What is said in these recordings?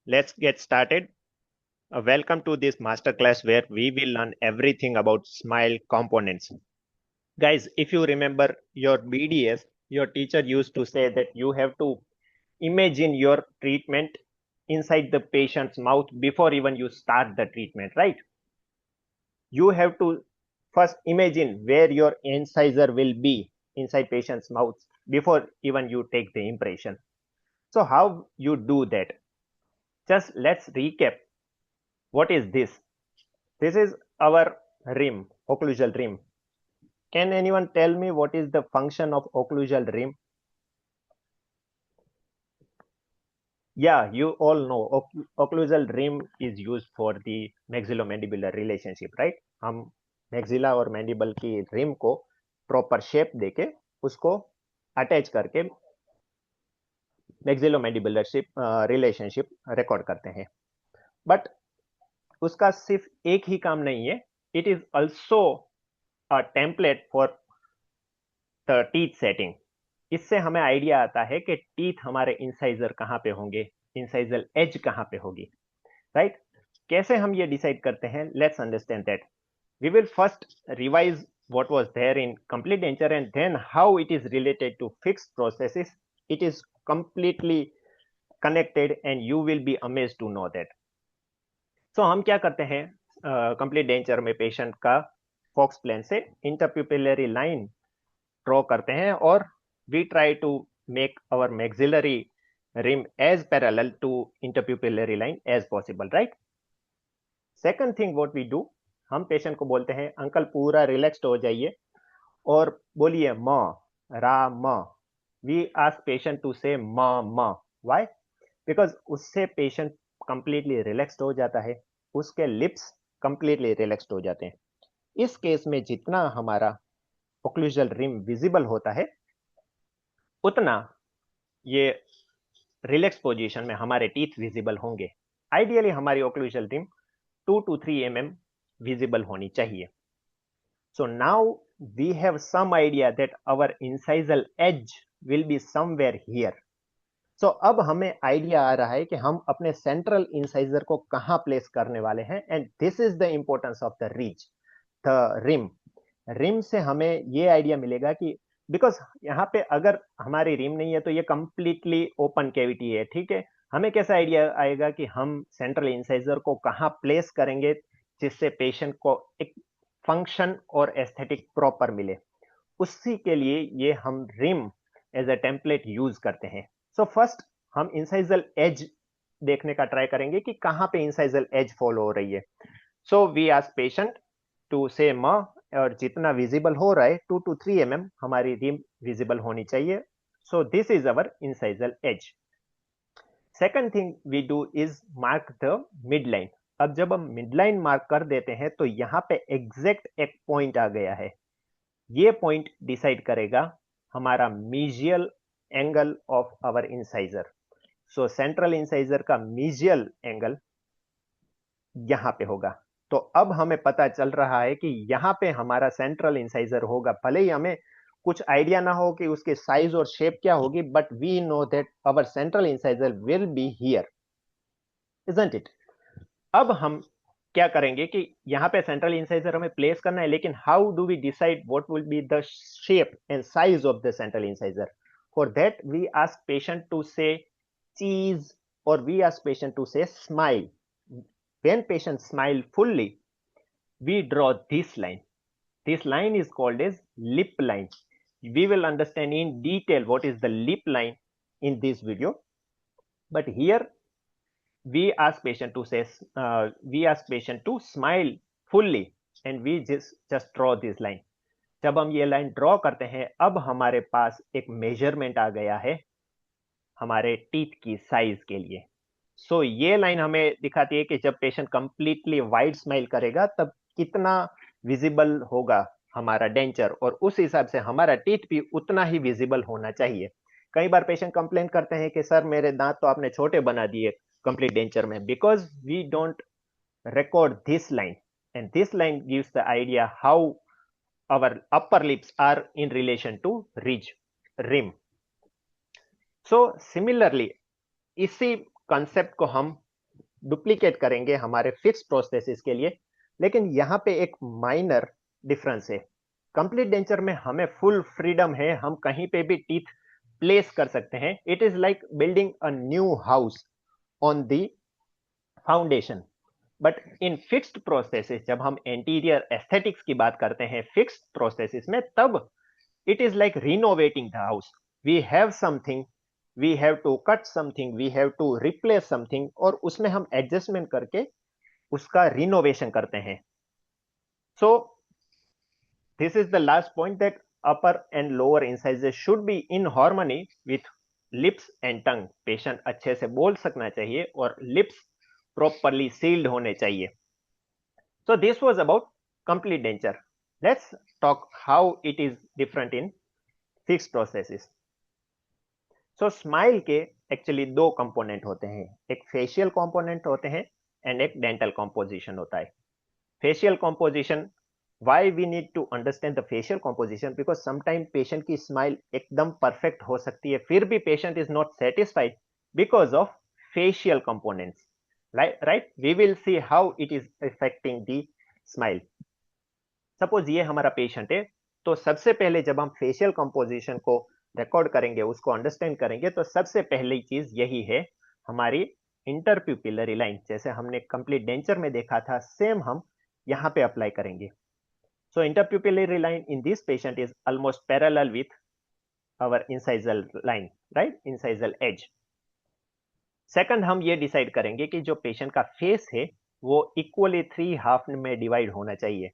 let's get started. Welcome to this masterclass where we will learn everything about smile components. Guys, if you remember your BDS, your teacher used to say that you have to imagine your treatment inside the patient's mouth before even you start the treatment, right? You have to first imagine where your incisor will be inside patient's mouth before even you take the impression. So how you do that? Just let's recap. What is this? This is our rim, occlusal rim. Can anyone tell me what is the function of occlusal rim? Yeah, you all know occlusal rim is used for the maxillomandibular relationship, right? हम maxilla और mandible की rim को proper shape देके उसको attach करके maxillomandibular relationship record करते हैं. But उसका सिर्फ एक ही काम नहीं है. It is also a template for the teeth setting. इससे हमें आइडिया आता है कि टीथ हमारे इंसाइजर कहां पे होंगे, इंसाइजल एज कहां पे होगी, राइट? कैसे हम ये डिसाइड करते हैं? Let's understand that. We will first revise what was there in complete denture and then how it is related to fixed processes. It is completely connected and you will be amazed to know that. So हम क्या करते हैं complete denture में patient का fox plane से इंटरप्यूपिलरी line draw करते हैं और we try to make our maxillary rim as parallel to interpupillary line as possible, right? Second thing what we do, हम पेशेंट को बोलते हैं अंकल पूरा रिलैक्स्ड हो जाइए और बोलिए म रा म. We ask patient to say म म. व्हाई? बिकॉज उससे पेशेंट कंप्लीटली रिलैक्स्ड हो जाता है, उसके लिप्स कंप्लीटली रिलैक्स्ड हो जाते हैं. इस केस में जितना हमारा ओक्लूजल रिम विजिबल होता है उतना ये रिलैक्स पोजीशन में हमारे टीथ विजिबल होंगे. आइडियली हमारी occlusal rim 2 to 3 mm visible होनी चाहिए. So now we have some idea that our incisal edge will be somewhere here. So अब हमें आइडिया आ रहा है कि हम अपने सेंट्रल इंसाइजर को कहां प्लेस करने वाले हैं and this is the importance of the reach the rim. Rim से हमें ये आइडिया मिलेगा कि बिकॉज यहाँ पे अगर हमारी रिम नहीं है तो ये कंप्लीटली ओपन कैविटी है, ठीक है? हमें कैसा आइडिया आएगा कि हम सेंट्रल इंसाइजर को कहाँ प्लेस करेंगे जिससे पेशेंट को एक फंक्शन और एस्थेटिक प्रॉपर मिले. उसी के लिए ये हम rim as a template use करते हैं. सो फर्स्ट हम इंसाइजल एज देखने का ट्राई करेंगे कि कहाँ पे इंसाइजल एज फॉलो हो रही है. So we ask patient to say म और जितना विजिबल हो रहा है 2 to 3 mm हमारी रिम विजिबल होनी चाहिए. So this is our incisal edge. Second thing we do is mark the mid line. अब जब हम मिड लाइन मार्क कर देते हैं तो यहाँ पे एग्जैक्ट एक पॉइंट आ गया है. ये पॉइंट डिसाइड करेगा हमारा mesial angle of our incisor. So central incisor का मीजियल एंगल यहां पे होगा. तो अब हमें पता चल रहा है कि यहां पे हमारा सेंट्रल इंसाइजर होगा. भले ही हमें कुछ आइडिया ना हो कि उसके साइज और शेप क्या होगी, but we know that our central incisor will be here, isn't it? अब हम क्या करेंगे कि यहाँ पे सेंट्रल इंसाइजर हमें प्लेस करना है, लेकिन how do we decide what will be the shape and size of the central incisor? For that we ask patient to say cheese और we ask patient to say smile. When patient smile fully, we draw this line. This line is called as lip line. We will understand in detail what is the lip line in this video. But here we ask patient to say, we ask patient to smile fully, and we just draw this line. जब हम ये line draw करते हैं अब हमारे पास एक measurement आ गया है हमारे टीथ की साइज के लिए. सो ये लाइन हमें दिखाती है कि जब पेशेंट कंप्लीटली वाइड स्माइल करेगा तब कितना विजिबल होगा हमारा डेंचर, और उस हिसाब से हमारा टीथ भी उतना ही विजिबल होना चाहिए. कई बार पेशेंट कंप्लेन करते हैं कि सर मेरे दांत तो आपने छोटे बना दिए कंप्लीट डेंचर में, because we don't record this line, and this line gives the idea how our upper lips are in relation to ridge rim. So similarly इसी कंसेप्ट को हम डुप्लीकेट करेंगे हमारे फिक्स प्रोस्थेसिस के लिए, लेकिन यहाँ पे एक माइनर डिफरेंस है। कंप्लीट डेंचर में हमें फुल फ्रीडम है, हम कहीं पे भी टीथ प्लेस कर सकते हैं। It is like building a new house on the foundation. But in fixed prosthesis, जब हम एंटीरियर एस्थेटिक्स की बात करते हैं फिक्स्ड प्रोस्थेसिस में, तब it is like renovating the house. We have something, we have to cut something, we have to replace something, और उसमें हम एडजस्टमेंट करके उसका रिनोवेशन करते हैं। So this is the last point, that upper and lower incisors should be in harmony with lips and tongue. Patient अच्छे से बोल सकना चाहिए और लिप्स प्रॉपरली सील्ड होने चाहिए। So this was about complete denture. Let's talk how it is different in fixed prosthesis. So smile के actually दो कंपोनेंट होते हैं, एक फेशियल कंपोनेंट होते हैं एंड एक डेंटल कॉम्पोजिशन होता है। Facial composition, why we need to understand the facial composition, because sometime patient की स्माइल एकदम परफेक्ट हो सकती है, फिर भी patient is not satisfied because of facial components, right. We will see how it is affecting the smile. Suppose ये हमारा patient है, तो सबसे पहले जब हम फेशियल कंपोजिशन को रिकॉर्ड करेंगे, उसको अंडरस्टैंड करेंगे, तो सबसे पहली चीज यही है हमारी इंटरप्यूपिलरी लाइन। जैसे हमने कंप्लीट डेंचर में देखा था, सेम हम यहाँ पे अप्लाई करेंगे। So interpupillary line in this patient is almost parallel with our incisal line, right, incisal edge. Second, हम ये डिसाइड करेंगे कि जो पेशेंट का फेस है वो इक्वली 3 हाफ में डिवाइड होना चाहिए।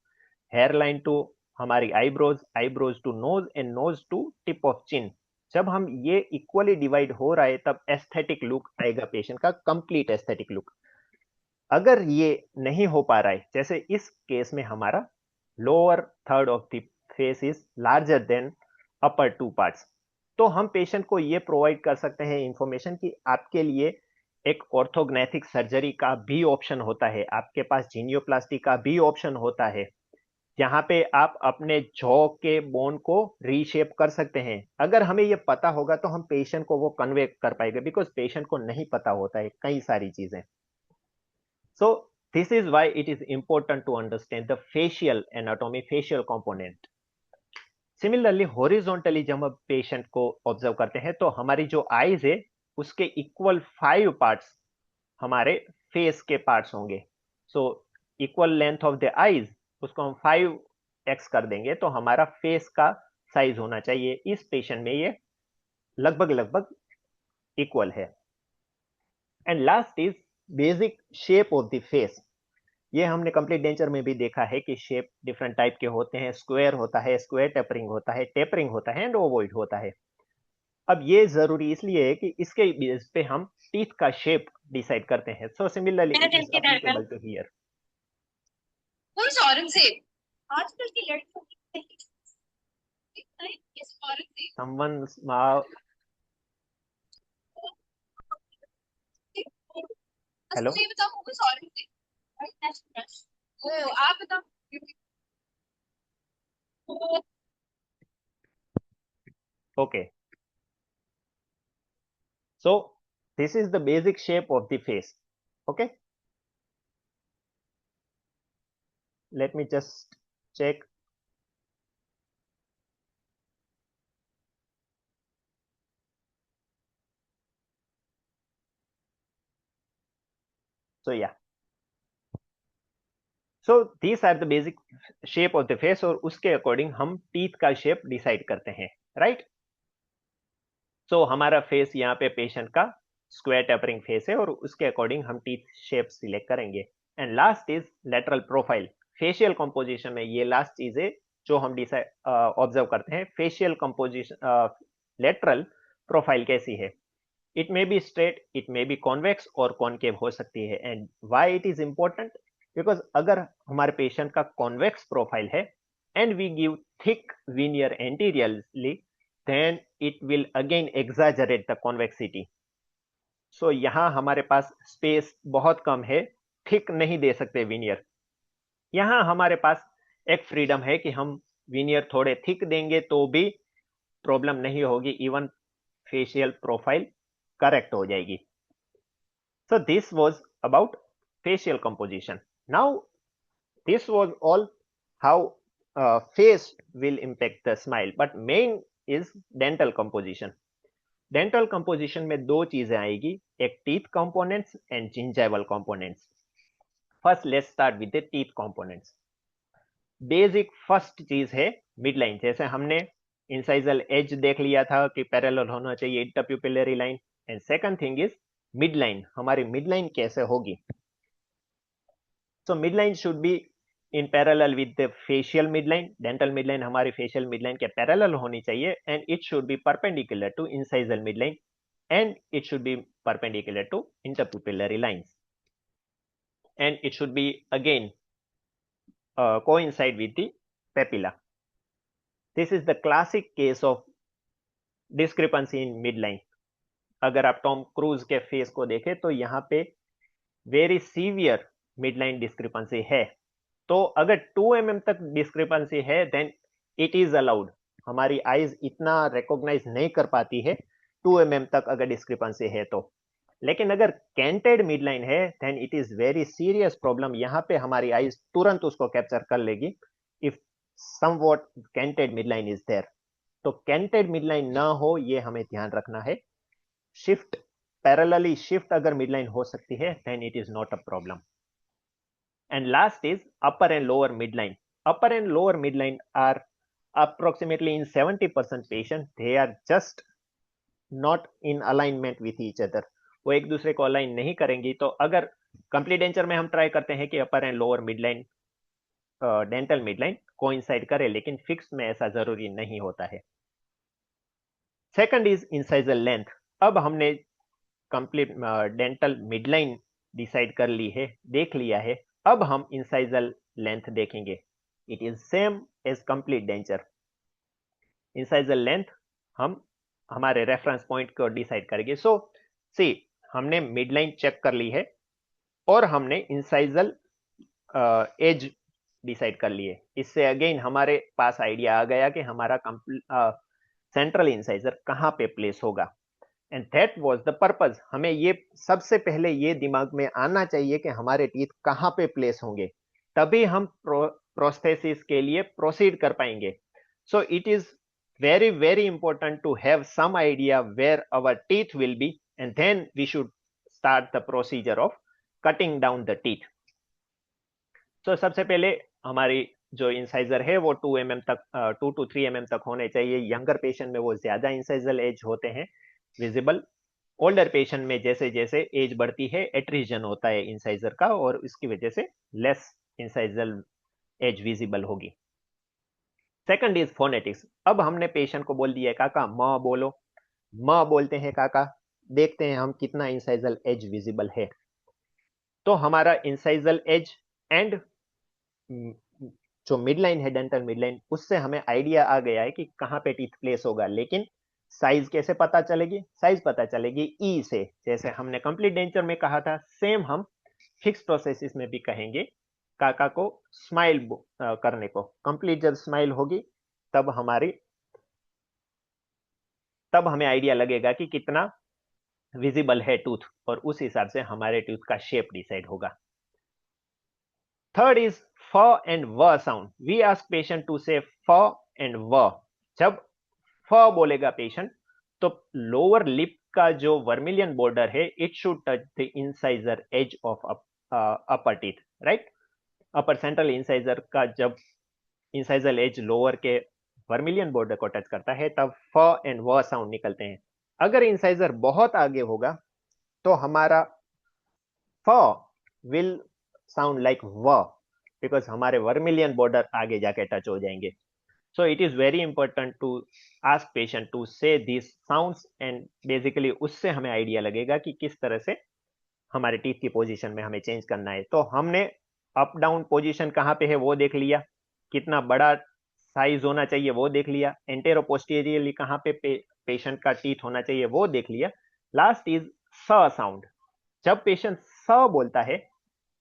हेयर लाइन टू हमारी eyebrows, eyebrows to nose and nose to tip of chin. जब हम ये इक्वली डिवाइड हो रहा है तब एस्थेटिक लुक आएगा पेशेंट का, कंप्लीट एस्थेटिक लुक। अगर ये नहीं हो पा रहा है, जैसे इस केस में हमारा lower third of the face is larger than upper 2 parts, तो हम पेशेंट को ये प्रोवाइड कर सकते हैं इंफॉर्मेशन कि आपके लिए एक ऑर्थोग्नेथिक सर्जरी का भी ऑप्शन होता है, आपके पास जीनियोप्लास्टी का भी ऑप्शन होता है, जहां पे आप अपने जॉ के बोन को रीशेप कर सकते हैं। अगर हमें ये पता होगा तो हम पेशेंट को वो कन्वे कर पाएंगे, बिकॉज पेशेंट को नहीं पता होता है कई सारी चीजें। So this is why it is important to understand the facial anatomy, facial component. Similarly horizontally जब हम पेशेंट को ऑब्जर्व करते हैं, तो हमारी जो आईज है उसके इक्वल 5 पार्ट्स हमारे फेस के पार्ट्स होंगे। So equal length of the eyes, उसको हम 5x कर देंगे, तो हमारा फेस का साइज होना चाहिए। इस पेशेंट में ये लगभग लगभग इक्वल है। And last is basic shape of the face. ये हमने कंप्लीट डेंचर में भी देखा है कि शेप डिफरेंट टाइप के होते हैं, स्क्वायर होता है, स्क्वायर टेपरिंग होता है, टेपरिंग होता है एंड ओवॉइड होता है। अब ये जरूरी इसलिए है कि इसके बेस पे हम टीथ का शेप डिसाइड करते हैं। So similarly it is applicable to here. उस औरंगजेब आजकल की लड़कियों की इस औरंगजेब someone हेलो, ये बताओ उस औरंगजेब, ओ आप बताओ। okay, so this is the basic shape of the face. Okay, let me just check. So yeah, so these are the basic shape of the face, और उसके अकॉर्डिंग हम टीथ का शेप डिसाइड करते हैं, राइट। सो हमारा face यहाँ पे patient का स्क्वायर टेपरिंग फेस है और उसके अकॉर्डिंग हम टीथ शेप सिलेक्ट करेंगे। And last is lateral profile. Facial composition में ये लास्ट चीज है जो हम डिसाइड ऑब्जर्व करते हैं। फेशियल कंपोजिशन, लेटरल प्रोफाइल कैसी है, it may be straight, it may be convex और कॉनकेव हो सकती है। And why it is important, because अगर हमारे पेशेंट का कॉन्वेक्स प्रोफाइल है and we give thick veneer anteriorly, then it will again exaggerate the convexity. So यहां हमारे पास स्पेस बहुत कम है, थिक नहीं दे सकते विनियर। यहां हमारे पास एक फ्रीडम है कि हम विनियर थोड़े थिक देंगे तो भी प्रॉब्लम नहीं होगी, इवन फेशियल प्रोफाइल करेक्ट हो जाएगी। So this was about facial composition. Now, this was all how face will impact the smile, but main is dental composition. Dental composition में दो चीजें आएगी, एक teeth components and gingival components. First let's start with the teeth components. Basic first चीज है mid line. जैसे हमने incisal as देख लिया था कि पैरेलल होना चाहिए interpupillary line, and second thing is mid line. हमारी मिड लाइन कैसे होगी? So mid line should be in parallel with the facial midline. Dental midline हमारी फेशियल मिडलाइन के पैरेलल होनी चाहिए, and it should be perpendicular to incisal midline, and it should be perpendicular to interpupillary lines, and it should be again coincide with the papilla. This is the classic case of discrepancy in midline. अगर आप Tom cruise के face को देखें तो यहाँ पे very severe midline discrepancy है. तो अगर 2 mm तक डिस्क्रिपेंसी है देन इट इज अलाउड. हमारी आईज इतना रिकॉग्नाइज नहीं कर पाती है 2 mm तक अगर डिस्क्रिपेंसी है तो. लेकिन अगर कैंटेड मिडलाइन है then it is very serious problem. यहाँ पे हमारी आईज तुरंत उसको कैप्चर कर लेगी if somewhat canted midline is there. तो कैंटेड मिडलाइन ना हो ये हमें ध्यान रखना है. शिफ्ट पैरेलली शिफ्ट अगर मिडलाइन हो सकती है then it is not a problem. And last is upper and lower midline. Upper and lower midline are approximately in 70% patient, they are just not in alignment with each other. वो एक दूसरे को align नहीं करेंगी. तो अगर complete denture में हम ट्राई करते हैं कि upper and lower midline dental midline coincide करे, लेकिन फिक्स में ऐसा जरूरी नहीं होता है. Second is incisal length. अब हमने कंप्लीट डेंटल मिडलाइन डिसाइड कर ली है, देख लिया है. अब हम इंसाइजल लेंथ देखेंगे. It is same as complete denture. Incisal length हम हमारे रेफरेंस पॉइंट को डिसाइड करेंगे. सो सी हमने मिडलाइन चेक कर ली है और हमने इंसाइजल एज डिसाइड कर लिए. इससे अगेन हमारे पास आइडिया आ गया कि हमारा सेंट्रल इंसाइजर कहां पे प्लेस होगा. And that was the purpose. हमें ये सबसे पहले ये दिमाग में आना चाहिए कि हमारे टीथ कहां पे प्लेस होंगे, तभी हम प्रोस्थेसिस के लिए प्रोसीड कर पाएंगे. सो it is very very important to have some idea where our teeth will be, and then we should start the procedure of cutting down the teeth. So सबसे पहले हमारी जो इंसाइजर है वो 2 mm तक 2 to 3 mm तक होने चाहिए. यंगर पेशेंट में वो ज्यादा इंसाइजल एज होते हैं विजिबल. ओल्डर पेशेंट में जैसे जैसे एज बढ़ती है एट्रीजन होता है इंसाइजर का, और इसकी वजह से लेस इंसाइजल एज विजिबल होगी. Second is phonetics. अब हमने पेशेंट को बोल दिया काका म बोलो. म बोलते हैं काका, देखते हैं हम कितना इंसाइजल एज विजिबल है. तो हमारा इंसाइजल एज एंड जो मिडलाइन है डेंटल मिडलाइन, उससे हमें आइडिया आ गया है कि कहां पे टीथ प्लेस होगा. लेकिन साइज कैसे पता चलेगी? साइज पता चलेगी ई से. जैसे हमने कंप्लीट डेंचर में कहा था, सेम हम फिक्स प्रोसेसिस में भी कहेंगे काका को स्माइल करने को. कंप्लीट जब स्माइल होगी तब हमें आइडिया लगेगा कि कितना विजिबल है टूथ, और उस हिसाब से हमारे टूथ का शेप डिसाइड होगा. Third is F and V sound. We ask patient to say F and व. जब फ बोलेगा पेशेंट तो लोअर लिप का जो वर्मिलियन बॉर्डर है it should touch the incisor edge of upper teeth, right. Upper central incisor का जब इंसाइजल एज लोअर के वर्मिलियन बॉर्डर को टच करता है तब फ एंड व साउंड निकलते हैं. अगर इंसाइजर बहुत आगे होगा तो हमारा फ विल साउंड लाइक व, बिकॉज हमारे वर्मिलियन बॉर्डर आगे जाके टच हो जाएंगे. So it is very important to ask patient to say these sounds, and basically उससे हमें आइडिया लगेगा कि किस तरह से हमारे टीथ की पोजीशन में हमें चेंज करना है. तो हमने अप डाउन पोजीशन कहाँ पे है वो देख लिया, कितना बड़ा साइज होना चाहिए वो देख लिया, एंटेरो पोस्टीरियरली कहाँ पे पेशेंट का टीथ होना चाहिए वो देख लिया. लास्ट इज स साउंड. जब पेशेंट स बोलता है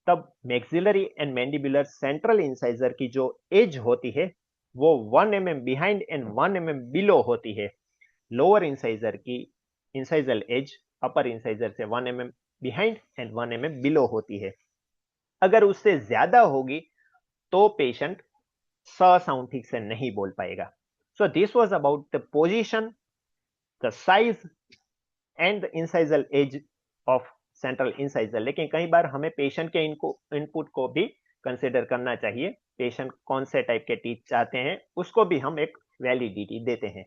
तब maxillary and mandibular central incisor की जो एज होती है वो 1 mm behind and 1 mm below होती है. लोअर इंसाइजर की इंसाइजल एज अपर इंसाइजर से 1 mm behind and 1 mm below होती है। अगर उससे ज्यादा होगी तो पेशेंट साउंड ठीक से नहीं बोल पाएगा। So this was about the position, the size and the incisal edge of central incisor. लेकिन कई बार हमें पेशेंट के इनपुट को भी कंसिडर करना चाहिए। पेशेंट कौन से टाइप के टीथ चाहते हैं उसको भी हम एक वैलिडिटी देते हैं।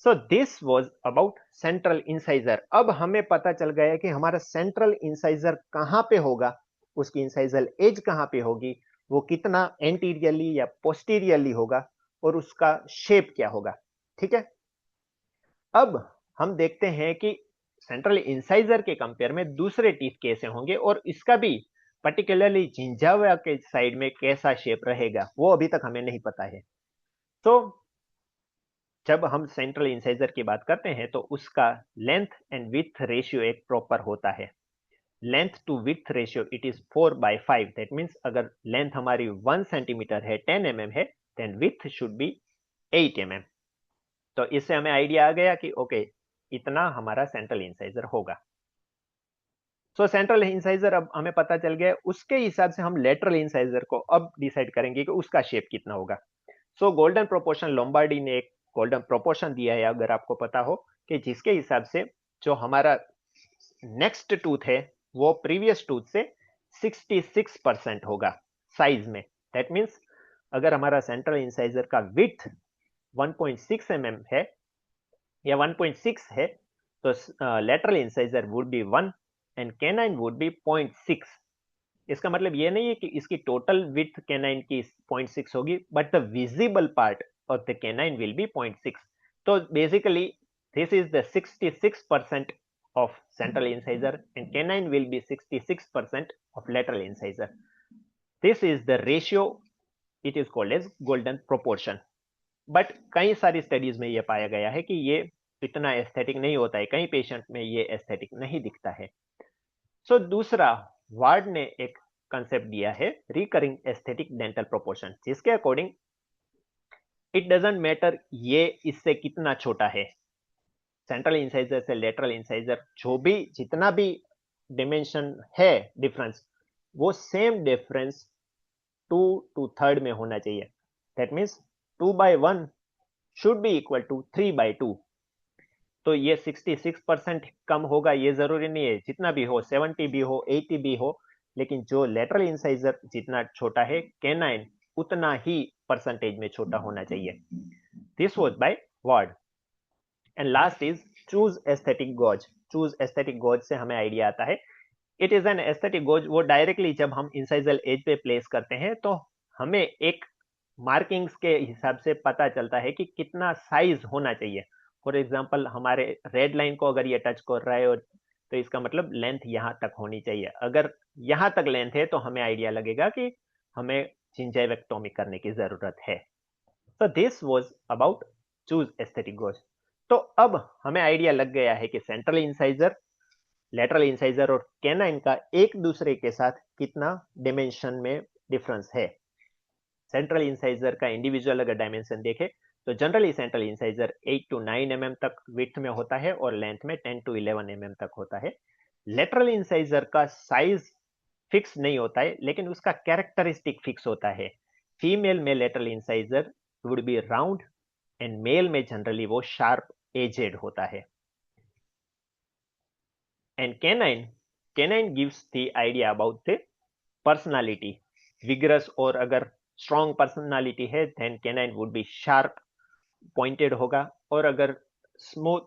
सो this was about central incisor. अब हमें पता चल गया कि हमारा सेंट्रल इंसाइजर कहां पे होगा, उसकी इंसाइजल एज कहां पे होगी, वो कितना एंटीरियरली या पोस्टीरियरली होगा और उसका शेप क्या होगा। ठीक है, अब हम देखते हैं कि सेंट्रल इंसाइजर के कंपेयर में दूसरे टीथ कैसे होंगे और इसका भी पर्टिकुलरली जिंजावा के साइड में कैसा शेप रहेगा, वो अभी तक हमें नहीं पता है। तो जब हम सेंट्रल इंसाइजर की बात करते हैं तो उसका लेंथ एंड विड्थ रेशियो एक प्रॉपर होता है। Length to width ratio it is 4/5। That means अगर लेंथ हमारी 1 सेंटीमीटर है, 10 mm है, then width should be 8 mm। तो इससे हमें आइडिया आ गया कि ओके इतना हमारा सेंट्रल इंसाइजर होगा। सो सेंट्रल इंसाइजर अब हमें पता चल गया, उसके हिसाब से हम लेटरल इंसाइजर को अब डिसाइड करेंगे कि उसका शेप कितना होगा। सो गोल्डन प्रोपोर्शन, लोम्बार्डी ने एक गोल्डन प्रोपोर्शन दिया है, अगर आपको पता हो, कि जिसके हिसाब से जो हमारा नेक्स्ट टूथ है वो प्रीवियस टूथ से 66% होगा साइज में। दैट मीन्स अगर हमारा सेंट्रल इंसाइजर का विड्थ 1.6 mm है या 1.6 है तो lateral incisor would B 1 and canine would B 0.6। इसका मतलब ये नहीं है कि इसकी टोटल विड्थ कैनाइन की 0.6 होगी, but the visible part of the canine will be 0.6। तो basically this is the 66% of central incisor and canine will be 66% of lateral incisor. This is the ratio, it is called as golden proportion. But कई सारी studies में यह पाया गया है कि ये इतना एस्थेटिक नहीं होता है, कई पेशेंट में ये एस्थेटिक नहीं दिखता है। सो दूसरा वार्ड ने एक कंसेप्ट दिया है रिकरिंग एस्थेटिक डेंटल प्रोपोर्शन, जिसके अकॉर्डिंग इट डजंट मैटर ये इससे कितना छोटा है, सेंट्रल इंसाइजर से लेटरल इंसाइजर जो भी जितना भी डिमेंशन है डिफरेंस, वो सेम डिफरेंस 2/3 में होना चाहिए। That means 2/1 should be equal to 3/2। तो ये 66% कम होगा ये जरूरी नहीं है, जितना भी हो 70 भी हो 80 भी हो, लेकिन जो लेटरल इंसाइजर जितना छोटा है कैनाइन उतना ही परसेंटेज में छोटा होना चाहिए। This was by ward. And last is Chu's aesthetic gauge. Chu's aesthetic gauge से हमें आइडिया आता है, it is an aesthetic gauge, वो डायरेक्टली जब हम इंसाइजल एज पे प्लेस करते हैं तो हमें एक मार्किंग्स के हिसाब से पता चलता है कि कितना साइज होना चाहिए। फॉर एग्जाम्पल हमारे रेड लाइन को अगर ये टच कर रहा है और तो इसका मतलब लेंथ यहां तक होनी चाहिए। अगर यहां तक लेंथ है तो हमें आइडिया लगेगा कि हमें जिंजाइवेक्टोमी करने की जरूरत है। तो this was about Chu's aesthetic gauge. तो अब हमें आइडिया लग गया है कि सेंट्रल इंसाइजर, लेटरल इंसाइजर और कैनाइन का एक दूसरे के साथ कितना डिमेंशन में डिफरेंस है। सेंट्रल इंसाइजर का इंडिविजुअल अगर डायमेंशन देखें तो generally central incisor 8 to 9 mm तक विड्थ में होता है और लेंथ में 10 to 11 mm तक होता है। लेटरल इंसाइजर का साइज फिक्स नहीं होता है, लेकिन उसका कैरेक्टरिस्टिक फिक्स होता है। फीमेल में lateral incisor would be round and male में जनरली वो शार्प एजेड होता है। And canine gives the idea about the personality, vigorous और अगर स्ट्रॉन्ग पर्सनालिटी है then canine would be sharp pointed होगा, और अगर स्मूथ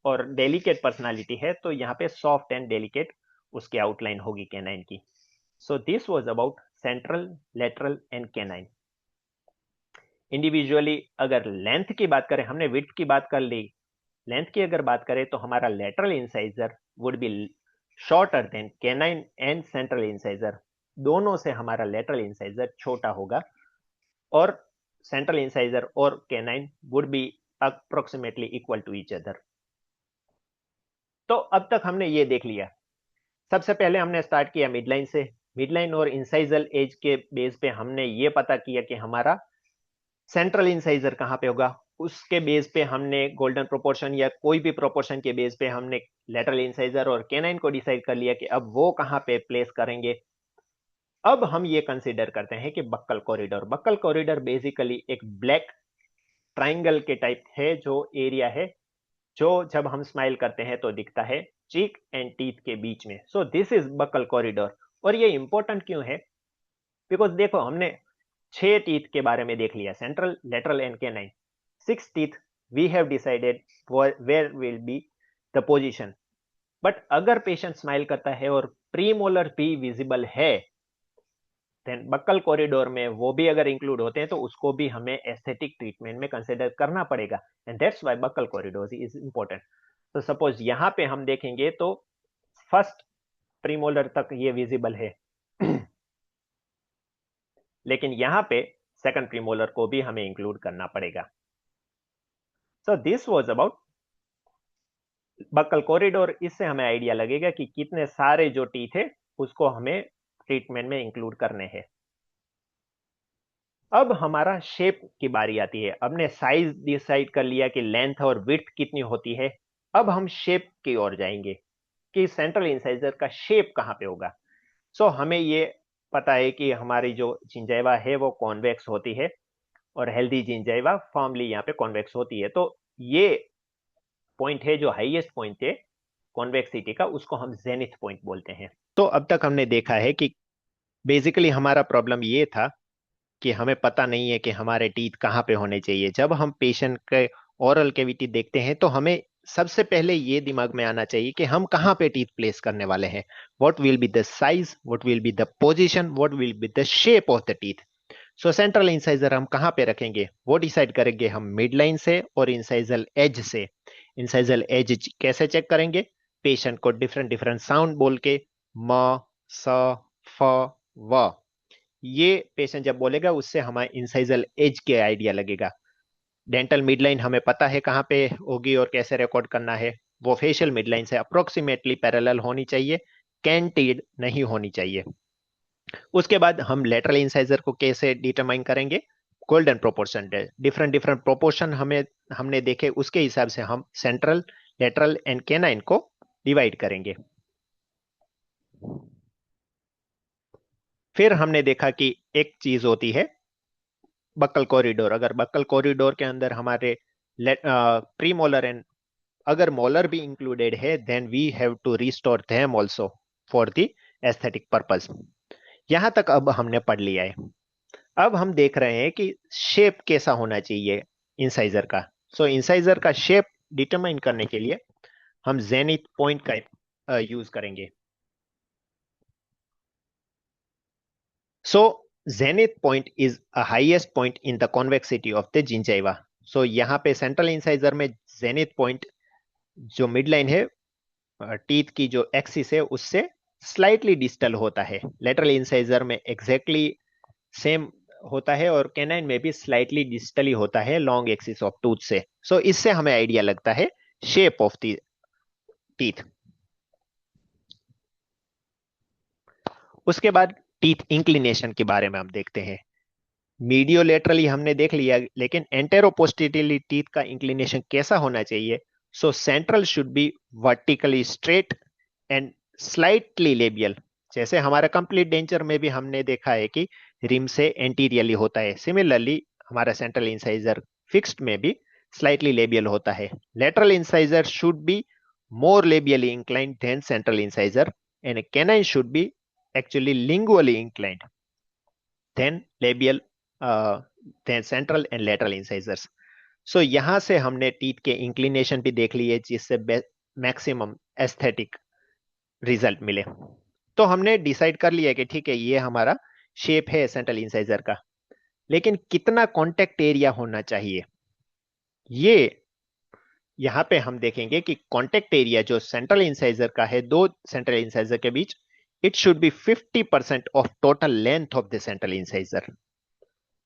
और डेलिकेट पर्सनालिटी है तो यहाँ पे सॉफ्ट एंड डेलिकेट उसकी आउटलाइन होगी कैनाइन की। सो this was about central, lateral and canine. Individually अगर लेंथ की बात करें, हमने विड्थ की बात कर ली, लेंथ की अगर बात करें तो हमारा lateral incisor would be shorter than canine and central incisor. दोनों से हमारा लेटरल इंसाइजर छोटा होगा और सेंट्रल इंसाइजर और canine would be approximately equal to each other. तो अब तक हमने ये देख लिया, सबसे पहले हमने स्टार्ट किया मिडलाइन से। मिडलाइन और इंसाइजल एज के बेस पे हमने ये पता किया कि हमारा सेंट्रल इंसाइजर कहां पे होगा उसके बेस पे हमने गोल्डन प्रोपोर्शन या कोई भी प्रोपोर्शन के बेस पे हमने लेटरल इंसाइजर और कैनाइन को डिसाइड कर लिया कि अब वो कहां पे प्लेस करेंगे। अब हम ये कंसीडर करते हैं कि buccal corridor, buccal corridor basically एक ब्लैक ट्राइंगल के टाइप है, जो एरिया है जो जब हम स्माइल करते हैं तो दिखता है चीक एंड टीथ के बीच में। So this is buccal corridor. और ये इंपॉर्टेंट क्यों है? बिकॉज देखो, हमने 6 टीथ के बारे में देख लिया, central, lateral and canine. 6 teeth we have decided where will be the position. But अगर पेशेंट स्माइल करता है और प्रीमोलर भी विजिबल है, देन बक्कल कॉरिडोर में वो भी अगर इंक्लूड होते हैं तो उसको भी हमें एस्थेटिक ट्रीटमेंट में कंसिडर करना पड़ेगा। And that's why buccal corridor is important. तो सपोज यहां पे हम देखेंगे तो फर्स्ट प्रीमोलर तक ये विजिबल है लेकिन यहां पे सेकंड प्रीमोलर को भी हमें इंक्लूड करना पड़ेगा। So this was about buccal corridor. इससे हमें आइडिया लगेगा कि कितने सारे जो टीथ है उसको हमें ट्रीटमेंट में इंक्लूड करने हैं। अब हमारा शेप की बारी आती है। हमने साइज डिसाइड कर लिया कि लेंथ और विड्थ कितनी होती है। अब हम शेप की ओर जाएंगे कि सेंट्रल इंसाइजर का शेप कहां पे होगा। सो हमें ये पता है कि हमारी जो जिंजाइवा है वो कॉन्वेक्स होती है और हेल्दी जिंजाइवा फॉर्मली यहाँ पे कॉन्वेक्स होती है। तो ये पॉइंट है जो हाईएस्ट पॉइंट है कॉन्वेक्सिटी का, उसको हम जेनिथ पॉइंट बोलते हैं। तो अब तक हमने देखा है कि बेसिकली हमारा प्रॉब्लम ये था कि हमें पता नहीं है कि हमारे टीथ कहाँ पे होने चाहिए। जब हम पेशेंट के ओरल कैविटी देखते हैं तो हमें सबसे पहले ये दिमाग में आना चाहिए कि हम कहाँ पे टीथ प्लेस करने वाले हैं। What will be the size, what will be the position, what will be the shape of the teeth. So central incisor हम कहाँ पे रखेंगे वो डिसाइड करेंगे हम मिड लाइन से और इंसाइजल एज से। इंसाइजल एज कैसे चेक करेंगे? पेशेंट को डिफरेंट डिफरेंट साउंड बोल के, म, स, फ, व, ये पेशेंट जब बोलेगा उससे हमारे इंसाइजल एज के आइडिया लगेगा। डेंटल मिडलाइन हमें पता है कहाँ पे होगी और कैसे रिकॉर्ड करना है। वो फेशियल मिडलाइन से अप्रोक्सीमेटली पैरेलल होनी चाहिए, कैंटिड नहीं होनी चाहिए। उसके बाद हम लेटरल इंसाइजर को कैसे डिटरमाइन करेंगे? Golden proportion, different different proportion हमने देखे, उसके हिसाब से हम सेंट्रल, लेटरल एंड कैनाइन को डिवाइड करेंगे। फिर हमने देखा कि एक चीज होती है बक्कल कॉरिडोर। अगर बक्कल कॉरिडोर के अंदर हमारे प्री मोलर एंड अगर मोलर भी इंक्लूडेड है then we have to restore them also for the aesthetic purpose. यहां तक अब हमने पढ़ लिया है। अब हम देख रहे हैं कि शेप कैसा होना चाहिए इंसाइजर का। सो इंसाइजर का शेप डिटरमाइन करने के लिए हम जेनिथ पॉइंट का यूज करेंगे। So zenith point is a highest point in the convexity of the gingiva. So यहाँ पे सेंट्रल इंसाइजर में जेनिथ पॉइंट जो मिड लाइन है टीथ की जो एक्सिस है उससे स्लाइटली डिस्टल होता है। लेटरल इंसाइजर में एग्जैक्टली सेम होता है और कैनाइन में भी स्लाइटली डिस्टली होता है लॉन्ग एक्सिस ऑफ टूथ से। सो इससे हमें आइडिया लगता है शेप ऑफ द टीथ। उसके बाद टीथ इंक्लिनेशन के बारे में हम देखते हैं। मीडियोलेटरली हमने देख लिया, लेकिन एंटेरोपोस्टेरियरली टीथ का इंक्लिनेशन कैसा होना चाहिए? सो central should be vertically straight and slightly labial. जैसे हमारा कंप्लीट डेंचर में भी हमने देखा है कि रिम से एंटीरियरली होता है, सिमिलरली हमारा सेंट्रल इंसाइजर फिक्स्ड में भी स्लाइटली लेबियल होता है। Lateral incisor should be more labially inclined than central incisor and canine should be actually lingually inclined then labial then central and lateral incisors. So यहां से हमने teeth के inclination भी देख लिए जिससे मैक्सिमम एस्थेटिक रिजल्ट मिले। तो हमने डिसाइड कर लिया कि ठीक है ये हमारा शेप है सेंट्रल इंसाइजर का, लेकिन कितना कॉन्टेक्ट एरिया होना चाहिए ये यहां पे हम देखेंगे कि कॉन्टेक्ट एरिया जो सेंट्रल इंसाइजर का है दो सेंट्रल इंसाइजर के बीच, it should be 50% of total length of the central incisor.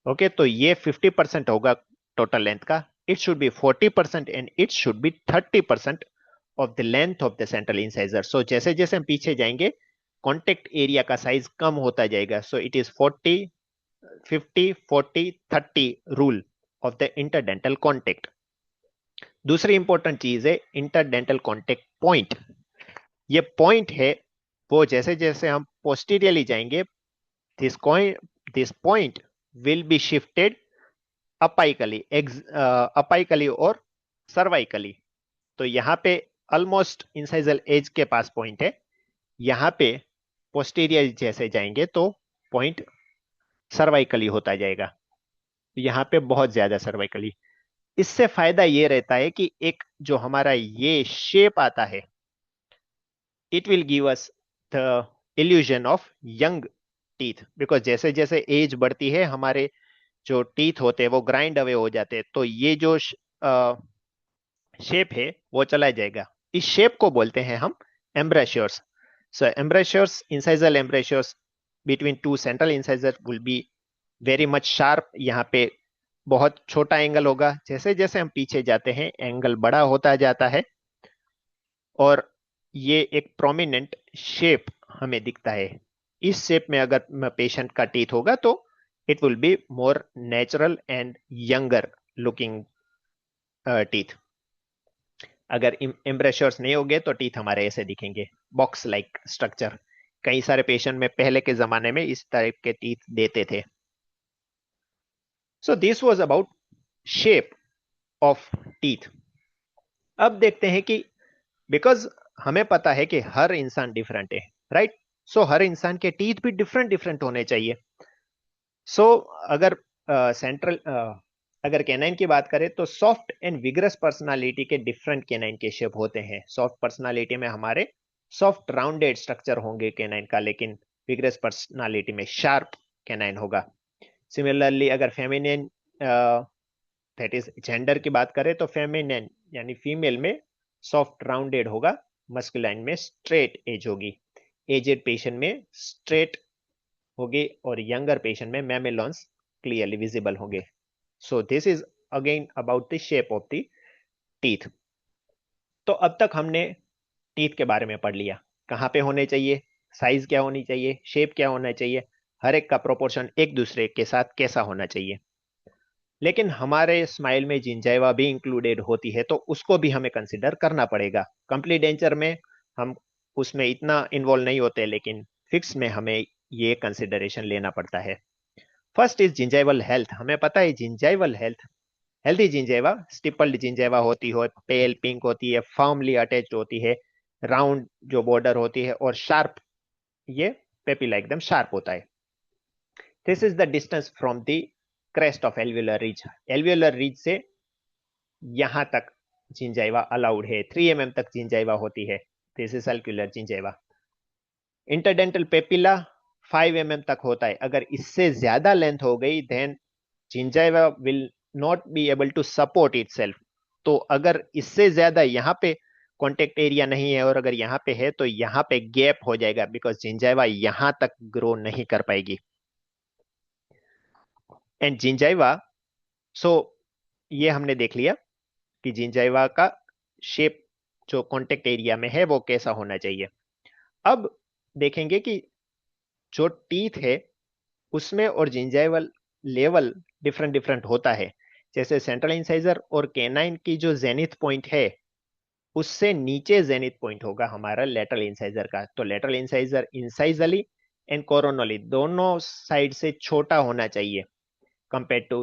Okay तो ये 50% होगा टोटल लेंथ का। It should be 40% and it should be 30% of the length of the central incisor. So जैसे जैसे हम पीछे जाएंगे कॉन्टेक्ट एरिया का साइज कम होता जाएगा। So it is 40 50 40 30 rule. of the interdental contact. दूसरी इंपॉर्टेंट चीज है इंटरडेंटल कॉन्टेक्ट पॉइंट. ये पॉइंट है वो जैसे जैसे हम पोस्टीरियरली जाएंगे this point will be shifted apically और cervically. तो यहां पे ऑलमोस्ट इंसाइजल एज के पास पॉइंट है. यहां पे पोस्टीरियर जैसे जाएंगे तो पॉइंट सर्वाइकली होता जाएगा. यहां पे बहुत ज्यादा सर्वाइकली. इससे फायदा ये रहता है कि एक जो हमारा ये शेप आता है, it will give us the illusion of young teeth. Because जैसे जैसे एज बढ़ती है हमारे जो टीथ होते हैं वो ग्राइंड अवे हो जाते हैं. तो ये जो शेप है वो चला जाएगा. इस शेप को बोलते हैं हम embrasures. So embrasures, incisal embrasures between two central incisor will be very much sharp. यहाँ पे बहुत छोटा एंगल होगा. जैसे जैसे हम पीछे जाते हैं एंगल बड़ा होता जाता है और ये एक प्रोमिनेंट शेप हमें दिखता है. इस शेप में अगर पेशेंट का टीथ होगा तो it will be more natural and younger looking teeth. अगर एम्ब्रेश्योर्स नहीं होंगे तो टीथ हमारे ऐसे दिखेंगे, बॉक्स लाइक स्ट्रक्चर. कई सारे पेशेंट में पहले के जमाने में इस टाइप के टीथ देते थे. सो this was about shape of teeth. अब देखते हैं कि बिकॉज हमें पता है कि हर इंसान डिफरेंट है, राइट. सो हर इंसान के टीथ भी डिफरेंट डिफरेंट होने चाहिए. सो अगर अगर कैनाइन की बात करें तो सॉफ्ट एंड विगरस पर्सनालिटी के डिफरेंट कैनाइन के शेप होते हैं. सॉफ्ट पर्सनालिटी में हमारे सॉफ्ट राउंडेड स्ट्रक्चर होंगे कैनाइन का, लेकिन विगरस पर्सनालिटी में शार्प कैनाइन होगा. सिमिलरली अगर फेमिनिन दैट इज जेंडर की बात करें तो फेमिनिन यानी फीमेल में सॉफ्ट राउंडेड होगा, मस्कुलाइन में स्ट्रेट एज होगी. एजेड पेशेंट में स्ट्रेट होगी और यंगर पेशेंट में मैमेलॉन्स क्लियरली विजिबल होंगे. सो this is again about the shape of the teeth. तो अब तक हमने टीथ के बारे में पढ़ लिया. कहाँ पे होने चाहिए, साइज क्या होनी चाहिए, शेप क्या होना चाहिए, हर एक का प्रोपोर्शन एक दूसरे के साथ कैसा होना चाहिए. लेकिन हमारे स्माइल में जिंजाइवा भी इंक्लूडेड होती है तो उसको भी हमें कंसिडर करना पड़ेगा. कंप्लीट डेंचर में हम उसमें इतना इन्वॉल्व नहीं होते, लेकिन फिक्स में हमें ये कंसिडरेशन लेना पड़ता है. First is gingival health. हमें पता है gingival health, healthy gingiva stippled gingiva होती है, पेल पिंक होती है, फर्मली अटैच्ड होती है, राउंड जो बॉर्डर होती है और शार्प, ये पेपिला एकदम शार्प होता है. This is the distance from the crest of alveolar ridge. Alveolar ridge से यहां तक जिंजाइवा अलाउड है. 3 mm तक जिंजाइवा होती है. This is circular gingiva. Interdental papilla 5 mm तक होता है. अगर इससे ज्यादा लेंथ हो गई then gingiva will not be able to support itself. तो अगर इससे ज्यादा यहाँ पे कॉन्टेक्ट एरिया नहीं है और अगर यहाँ पे है तो यहाँ पे गैप हो जाएगा, बिकॉज जिंजाइवा यहाँ तक ग्रो नहीं कर पाएगी. एंड जिंजाइवा, सो ये हमने देख लिया कि जिंजाइवा का शेप जो कॉन्टेक्ट एरिया में है वो कैसा होना चाहिए. अब देखेंगे कि जो टीथ है उसमें और जिंजाइवल लेवल डिफरेंट डिफरेंट होता है. जैसे सेंट्रल इंसाइजर और कैनाइन की जो जेनिथ पॉइंट है उससे नीचे जेनिथ पॉइंट होगा हमारा लेटरल इंसाइजर का. तो lateral incisor incisally and coronally दोनों साइड से छोटा होना चाहिए compare to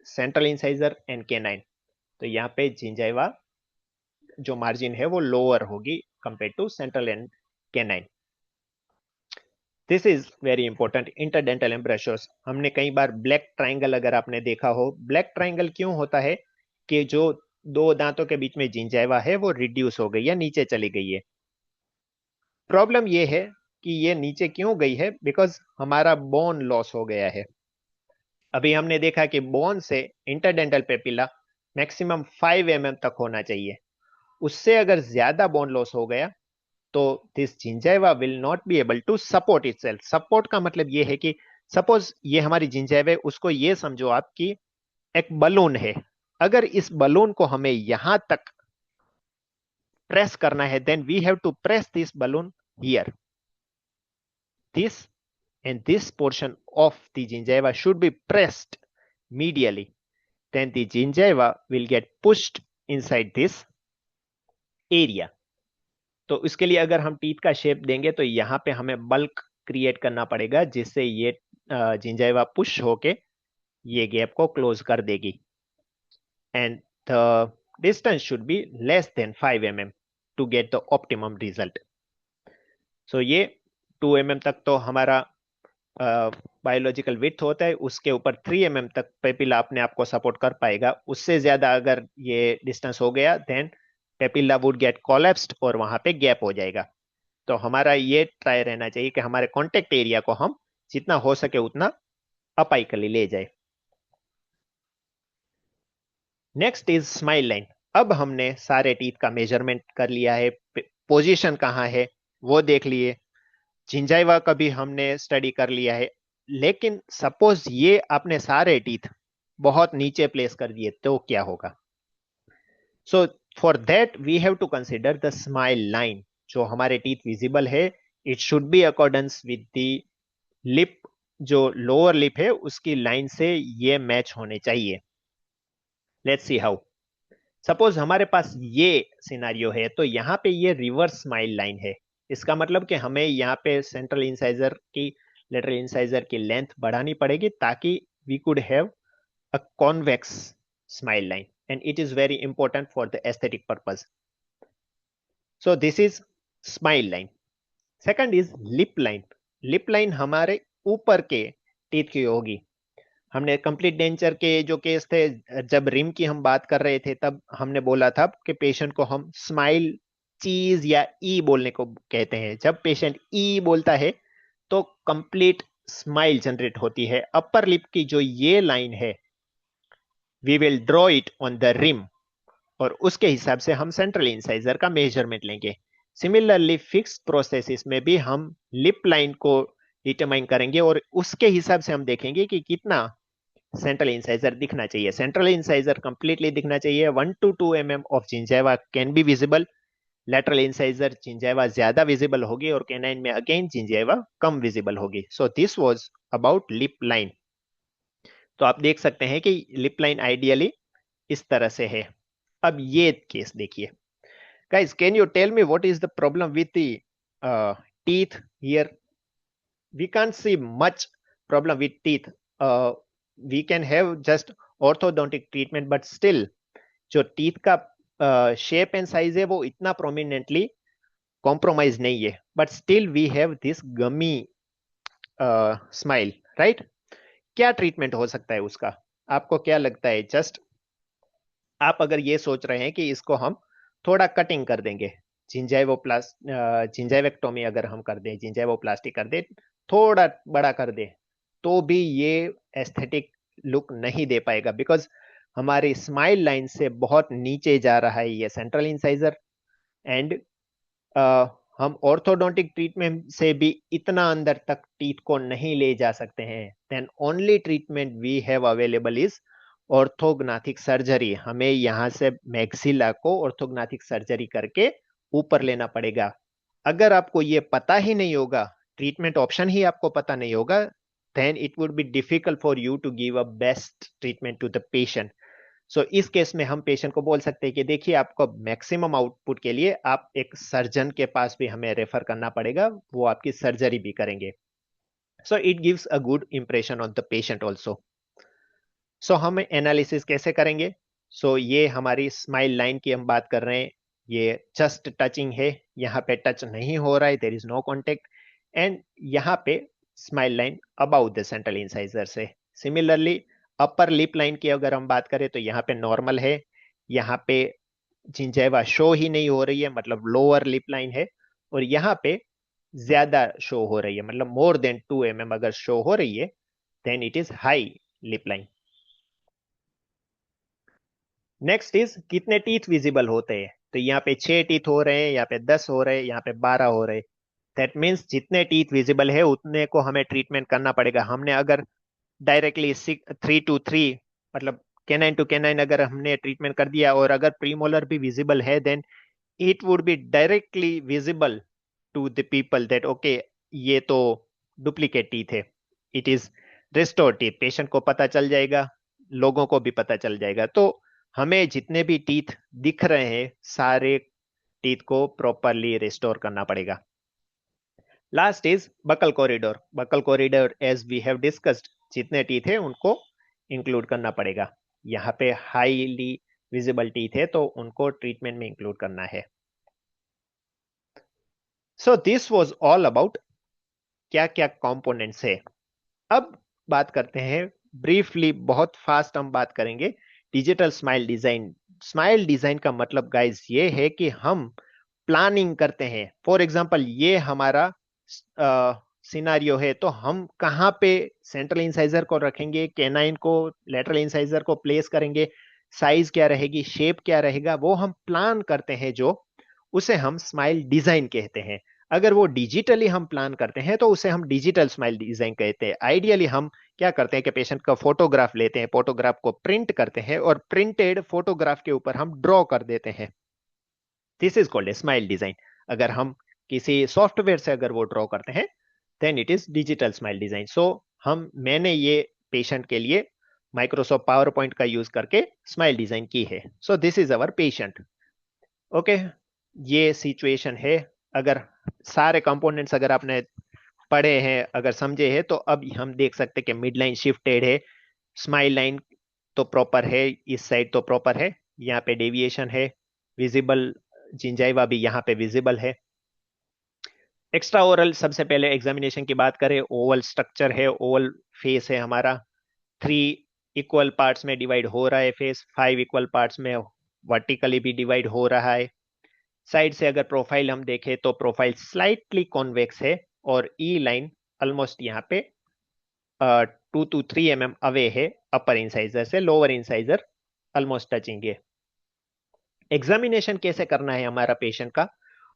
central incisor and canine. तो यहाँ पे जिंजाइवा जो मार्जिन है वो लोअर होगी compare to central and canine. This is very important. Interdental embrasures, हमने कई बार ब्लैक ट्राइंगल अगर आपने देखा हो, ब्लैक ट्राइंगल क्यों होता है कि जो दो दांतों के बीच में जिंजाइवा है वो रिड्यूस हो गई या नीचे चली गई है. प्रॉब्लम ये है कि ये नीचे क्यों गई है, बिकॉज हमारा बोन लॉस हो गया है. अभी हमने देखा कि बोन से इंटरडेंटल पेपिला मैक्सिमम 5 mm तक होना चाहिए. उससे अगर ज्यादा बोन लॉस हो गया तो this gingiva will not be able to support itself. Support का मतलब ये है कि सपोज ये हमारी जिंजाइवा, उसको ये समझो आप कि एक बलून है. अगर इस बलून को हमें यहां तक प्रेस करना है then we have to press this balloon here. This and this portion of the gingiva should be pressed medially. then the gingiva will get pushed inside this area. तो इसके लिए अगर हम टीथ का शेप देंगे तो यहाँ पे हमें बल्क क्रिएट करना पड़ेगा जिससे ये जिंजाइवा पुश होके ये गैप को क्लोज कर देगी. And the distance should be less than 5 mm to get the optimum result. So ये 2 mm तक तो हमारा बायोलॉजिकल विड्थ होता है, उसके ऊपर 3 mm तक पेपिला अपने आप को सपोर्ट कर पाएगा. उससे ज्यादा अगर ये डिस्टेंस हो गया then papilla would get collapsed और वहां पे गैप हो जाएगा. तो हमारा ये ट्राई रहना चाहिए कि हमारे कॉन्टेक्ट एरिया को हम जितना हो सके उतना अपाइकली ले जाए. Next is smile line. अब हमने सारे टीथ का मेजरमेंट कर लिया है, पोजीशन कहाँ है वो देख लिए, जिंजाइवा का भी हमने स्टडी कर लिया है. लेकिन सपोज ये आपने सारे टीथ बहुत नीचे प्लेस कर दिए तो क्या होगा? So for that we have to consider the smile line. जो हमारे टीथ विजिबल है it should be accordance with the lip, जो लोअर लिप है उसकी लाइन से ये मैच होने चाहिए. Let's see how. सपोज हमारे पास ये सिनारियो है तो यहाँ पे ये रिवर्स स्माइल लाइन है. इसका मतलब कि हमें यहाँ पे सेंट्रल इंसाइजर की लेटरल इंसाइजर की लेंथ बढ़ानी पड़ेगी ताकि we could have a convex smile line and it is very important for the aesthetic purpose. So this is smile line. Second is lip line. Lip line हमारे ऊपर के teeth की होगी. हमने कंप्लीट डेंचर के जो केस थे, जब रिम की हम बात कर रहे थे तब हमने बोला था कि पेशेंट को हम स्माइल चीज या ई बोलने को कहते हैं. जब पेशेंट ई बोलता है तो कंप्लीट स्माइल जनरेट होती है. अपर लिप की जो ये लाइन है we will draw it on the rim और उसके हिसाब से हम सेंट्रल इंसाइजर का मेजरमेंट लेंगे. सिमिलरली फिक्स प्रोसेसिस में भी हम लिप लाइन को डिटरमाइन करेंगे और उसके हिसाब से हम देखेंगे कि कितना सेंट्रल इंसाइजर दिखना चाहिए. सेंट्रल इंसाइजर कंप्लीटली दिखना चाहिए. 1 to 2 mm of gingiva can be visible. Lateral incisor gingiva ज्यादा विजिबल होगी और कैनाइन में अगेन जिंजाइवा कम विजिबल होगी. सो this was about lip line. तो आप देख सकते हैं कि लिप लाइन आइडियली इस तरह से है. अब ये केस देखिए. Guys can you tell me what is the problem with the teeth here? We can't see much problem with teeth. we can have just orthodontic treatment but still जो teeth का shape and size है वो इतना prominently compromise नहीं है, but still we have this gummy smile, right? क्या treatment हो सकता है उसका? आपको क्या लगता है? जस्ट आप अगर ये सोच रहे हैं कि इसको हम थोड़ा कटिंग कर देंगे, जिंजाइवेक्टोमी अगर हम कर दें, जिंजाइवोप्लास्टी कर दें, थोड़ा बड़ा कर दें, तो भी ये एस्थेटिक लुक नहीं दे पाएगा बिकॉज हमारी स्माइल लाइन से बहुत नीचे जा रहा है ये सेंट्रल इंसाइजर. एंड हम ऑर्थोडोंटिक ट्रीटमेंट से भी इतना अंदर तक टीथ को नहीं ले जा सकते हैं. Then only treatment we have available is orthognathic surgery. हमें यहाँ से मैक्सिला को ऑर्थोग्नाथिक सर्जरी करके ऊपर लेना पड़ेगा. अगर आपको ये पता ही नहीं होगा, ट्रीटमेंट ऑप्शन ही आपको पता नहीं होगा, then it would be difficult for you to give a best treatment to the patient. So इस केस में हम पेशेंट को बोल सकते हैं कि देखिए आपको मैक्सिमम आउटपुट के लिए आप एक सर्जन के पास भी हमें रेफर करना पड़ेगा, वो आपकी सर्जरी भी करेंगे. So it gives a good impression on the patient also. So हम एनालिसिस कैसे करेंगे? So ये हमारी स्माइल लाइन की हम बात कर रहे हैं. ये जस्ट टचिंग है, यहाँ पे टच नहीं हो रहा है, there is no contact. And यहाँ पे smile line about the central incisor से. सिमिलरली अपर लिप लाइन की अगर हम बात करें तो यहाँ पे नॉर्मल है, यहाँ पे जिंजाइवा शो ही नहीं हो रही है, मतलब लोअर लिप लाइन है, और यहाँ पे ज्यादा शो हो रही है, मतलब मोर देन 2 mm अगर शो हो रही है then it is high lip line. Next is कितने टीथ विजिबल होते हैं. तो यहाँ पे 6 टीथ हो रहे हैं, यहाँ पे 10 हो रहे हैं, यहाँ पे 12 हो रहे हैं. दैट मीन्स जितने टीथ विजिबल है उतने को हमें ट्रीटमेंट करना पड़ेगा. हमने अगर डायरेक्टली 3 to 3 मतलब कैनाइन टू कैनाइन अगर हमने ट्रीटमेंट कर दिया और अगर प्रीमोलर भी विजिबल है then it would be directly visible to the people that okay ये तो डुप्लीकेट टीथ है, it is restore teeth. Patient को पता चल जाएगा लोगों को भी पता चल जाएगा। तो हमें जितने भी टीथ दिख रहे हैं सारे टीथ को प्रॉपरली रिस्टोर करना पड़ेगा। Last is buccal corridor. Buccal corridor as we have discussed, जितने टीथ है उनको इंक्लूड करना पड़ेगा। यहाँ पे हाईली विजिबल टीथ है तो उनको ट्रीटमेंट में इंक्लूड करना है। So this was all about क्या क्या कंपोनेंट्स है। अब बात करते हैं ब्रीफली, बहुत फास्ट हम बात करेंगे digital smile design. Smile design का मतलब गाइस ये है कि हम प्लानिंग करते हैं। फॉर एग्जांपल ये हमारा सिनारियो है, तो हम कहाँ पे सेंट्रल इंसाइजर को रखेंगे, कैनाइन को, लेटरल इंसाइजर को प्लेस करेंगे, साइज क्या रहेगी, शेप क्या रहेगा, वो हम प्लान करते हैं, जो उसे हम स्माइल डिजाइन कहते हैं। अगर वो डिजिटली हम प्लान करते हैं तो उसे हम डिजिटल स्माइल डिजाइन कहते हैं। आइडियली हम क्या करते हैं कि पेशेंट का फोटोग्राफ लेते हैं, फोटोग्राफ को प्रिंट करते हैं और प्रिंटेड फोटोग्राफ के ऊपर हम ड्रॉ कर देते हैं। This is called a smile design. अगर हम किसी सॉफ्टवेयर से अगर वो ड्रॉ करते हैं then it is digital smile design. So मैंने ये पेशेंट के लिए माइक्रोसॉफ्ट पावर पॉइंट का यूज करके स्माइल डिजाइन की है। So this is our patient. Okay, ये सिचुएशन है। अगर सारे कंपोनेंट्स अगर आपने पढ़े हैं, अगर समझे हैं, तो अब हम देख सकते हैं कि मिड लाइन शिफ्टेड है, स्माइल लाइन तो प्रॉपर है, इस साइड तो प्रॉपर है, यहाँ पे डेविएशन है, विजिबल जिंजाइवा भी यहाँ पे विजिबल है। एक्स्ट्रा ओरल, सबसे पहले एग्जामिनेशन की बात करें, ओवल स्ट्रक्चर है, ओवल फेस है हमारा, 3 इक्वल पार्ट्स में डिवाइड हो रहा है फेस, 5 इक्वल पार्ट्स में वर्टिकली भी डिवाइड हो रहा है। साइड से अगर प्रोफाइल हम देखें तो प्रोफाइल स्लाइटली कॉन्वेक्स है और ई लाइन ऑलमोस्ट यहाँ पे 2 to 3 mm अवे है अपर इंसाइजर से, लोअर इंसाइजर ऑलमोस्ट टचिंग है। एग्जामिनेशन कैसे करना है हमारा पेशेंट का,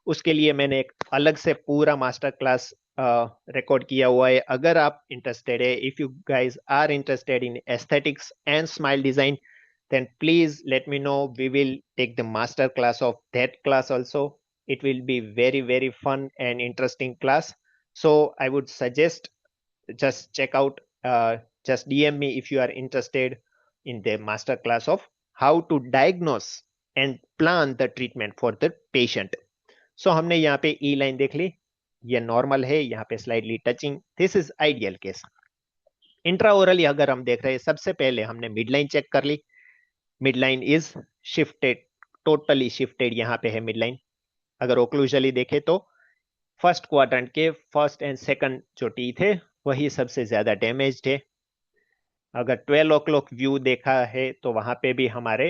उसके लिए मैंने एक अलग से पूरा मास्टर क्लास रिकॉर्ड किया हुआ है। अगर आप इंटरेस्टेड है, if you guys are interested in aesthetics and smile design, then please let me know. We will take the master class of that class also. It will be very, very fun and interesting class. So I would suggest just check out, just DM me if you are interested in the master class of how to diagnose and plan the treatment for the patient. So हमने यहाँ पे ई line देख ली, ये normal है, यहाँ पे slightly touching, this is ideal case. Intraorally अगर हम देख रहे हैं, सबसे पहले हमने मिड लाइन चेक कर ली, mid line is shifted, totally shifted यहाँ पे है मिड लाइन। अगर ओक्लूजली देखे तो फर्स्ट क्वाड्रेंट के फर्स्ट एंड सेकंड जो टीथ है वही सबसे ज्यादा डैमेज्ड है। अगर 12 o'clock व्यू देखा है तो वहां पे भी हमारे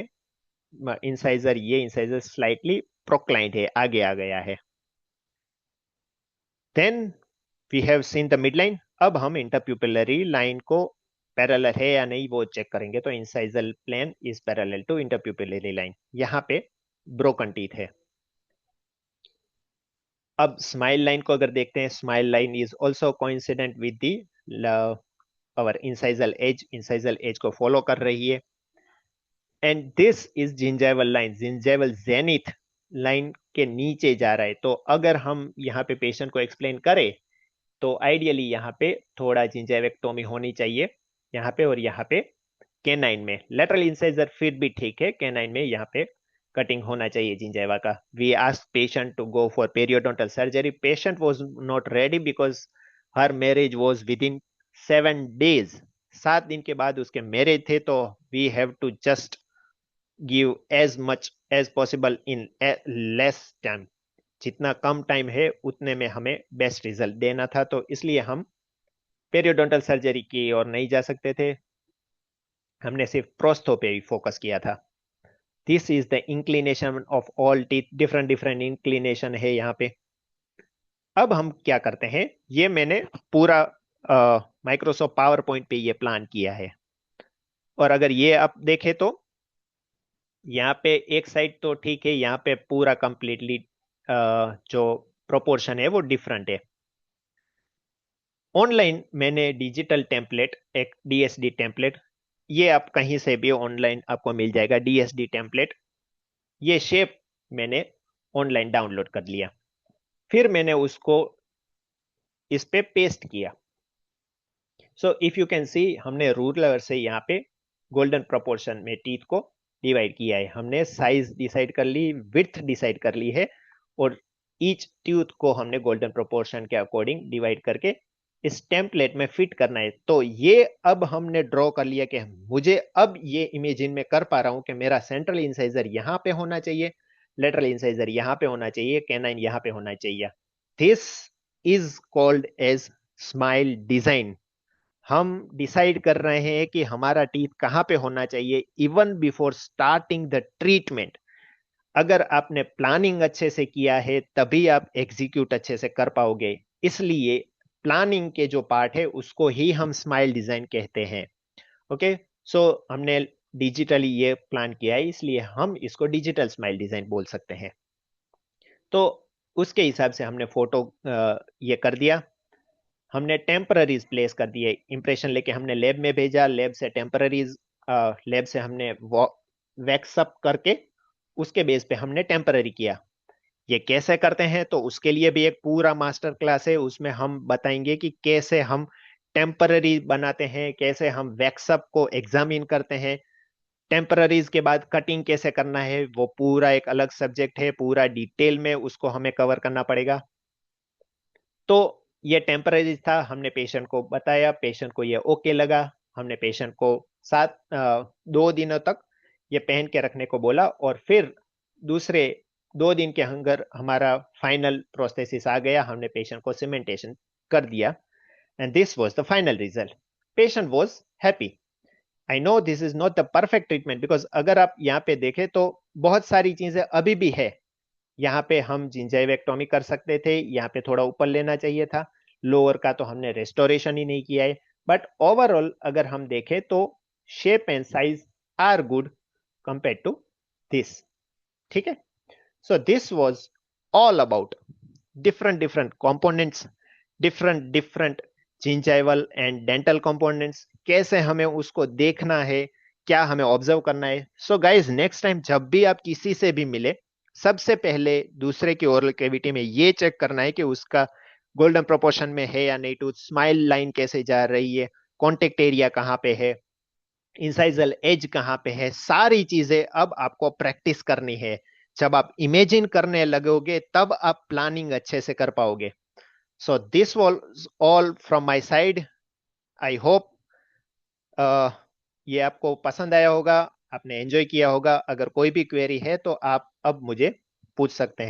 इंसाइजर, ये इंसाइजर स्लाइटली प्रोक्लाइंड है, आगे आ गया है। Then we have seen the mid line. अब हम इंटरप्यूपिलरी लाइन को पैरेलल है या नहीं वो चेक करेंगे। तो incisal plane is parallel to interpupillary line, यहाँ पे ब्रोकन टीथ है। अब स्माइल लाइन को अगर देखते हैं, smile line is also coincident with the our incisal edge को फॉलो कर रही है। And this is gingival line, gingival zenith line के नीचे जा रहा है। तो अगर हम यहाँ पे पेशेंट को एक्सप्लेन करें तो आइडियली यहाँ पे थोड़ा जिंजाइवेक्टोमी होनी चाहिए, यहाँ पे और यहाँ पे। कैनाइन में लेटरल इंसाइजर फिर भी ठीक है, कैनाइन में यहाँ पे कटिंग होना चाहिए जिंजाइवा का। We ask patient to go for periodontal surgery. Patient was not ready because her marriage was within 7 days, 7 दिन के बाद उसके मैरिज थे। तो we have to just give as much as possible in less time, जितना कम time है उतने में हमें बेस्ट रिजल्ट देना था। तो इसलिए हम पेरियोडोंटल सर्जरी की ओर नहीं जा सकते थे, हमने सिर्फ प्रोस्थो पे ही फोकस किया था। This is the inclination of all teeth, different different inclination है यहाँ पे। अब हम क्या करते हैं, ये मैंने पूरा माइक्रोसॉफ्ट पावर पॉइंट पे ये प्लान किया है। और अगर ये आप देखें तो यहाँ पे एक साइड तो ठीक है, यहाँ पे पूरा कंप्लीटली जो प्रोपोर्शन है वो डिफरेंट है। ऑनलाइन मैंने डिजिटल टेम्पलेट, एक डीएसडी टेम्पलेट, ये आप कहीं से भी ऑनलाइन आपको मिल जाएगा डीएसडी टेम्पलेट। ये शेप मैंने ऑनलाइन डाउनलोड कर लिया, फिर मैंने उसको इस पे पेस्ट किया। So if you can see, हमने रूलर से यहाँ पे गोल्डन प्रोपोर्शन में टीथ को डिवाइड किया है। हमने साइज डिसाइड कर ली, विड्थ डिसाइड कर ली है, और ईच टीथ को हमने गोल्डन प्रोपोर्शन के अकॉर्डिंग डिवाइड करके इस टेम्पलेट में फिट करना है। तो ये अब हमने ड्रॉ कर लिया कि मुझे अब ये इमेजिन में कर पा रहा हूं कि मेरा सेंट्रल इंसाइजर यहां पे होना चाहिए, लेटरल इंसाइजर यहां पे होना चाहिए, कैनाइन यहां पे होना चाहिए। This is called as smile design. हम डिसाइड कर रहे हैं कि हमारा टीथ कहां पे होना चाहिए even before starting the treatment. अगर आपने प्लानिंग अच्छे से किया है तभी आप एग्जीक्यूट अच्छे से कर पाओगे। इसलिए प्लानिंग के जो पार्ट है उसको ही हम स्माइल डिजाइन कहते हैं। ओके, सो हमने डिजिटली ये प्लान किया है, इसलिए हम इसको डिजिटल स्माइल डिजाइन बोल सकते हैं। तो उसके हिसाब से हमने फोटो ये कर दिया, हमने टेम्पररीज प्लेस कर दिए, इंप्रेशन लेके हमने लैब में भेजा, लैब से टेम्पररीज, लैब से हमने वैक्सअप करके उसके बेस पे हमने टेम्पररी किया। ये कैसे करते हैं तो उसके लिए भी एक पूरा मास्टर क्लास है, उसमें हम बताएंगे कि कैसे हम टेम्पररी बनाते हैं, कैसे हम वैक्सअप को एग्जामिन करते हैं, टेम्पररीज के बाद कटिंग कैसे करना है, वो पूरा एक अलग सब्जेक्ट है, पूरा डिटेल में उसको हमें कवर करना पड़ेगा। तो ये टेम्पररी था, हमने पेशेंट को बताया, पेशेंट को ये ओके लगा, हमने पेशेंट को 2 दिनों तक ये पहन के रखने को बोला, और फिर दूसरे 2 दिन के अंदर हमारा फाइनल प्रोस्थेसिस आ गया, हमने पेशेंट को सीमेंटेशन कर दिया, and this was the final result. Patient was happy. I know this is not the perfect treatment, because अगर आप यहाँ पे देखें तो बहुत सारी चीजें अभी भी है। यहाँ पे हम जिंजाइवेक्टोमी कर सकते थे, यहाँ पे थोड़ा ऊपर लेना चाहिए था, लोअर का तो हमने रेस्टोरेशन ही नहीं किया है। बट ओवरऑल अगर हम देखें तो shape and size are good compare to this. ठीक है, so this was all about different different components, different different gingival and dental components, कैसे हमें उसको देखना है, क्या हमें ऑब्जर्व करना है। सो गाइज, नेक्स्ट टाइम जब भी आप किसी से भी मिले, सबसे पहले दूसरे की ओरल कैविटी में ये चेक करना है कि उसका गोल्डन प्रोपोर्शन में है या नहीं, टू स्माइल लाइन कैसे जा रही है, कॉन्टेक्ट एरिया कहाँ पे है, इंसाइजल एज कहाँ पे है, सारी चीजें अब आपको प्रैक्टिस करनी है। जब आप इमेजिन करने लगोगे तब आप प्लानिंग अच्छे से कर पाओगे। So this was all from my side. I hope ये आपको पसंद आया होगा, आपने एंजॉय किया होगा। अगर कोई भी क्वेरी है तो आप अब मुझे पूछ सकते हैं।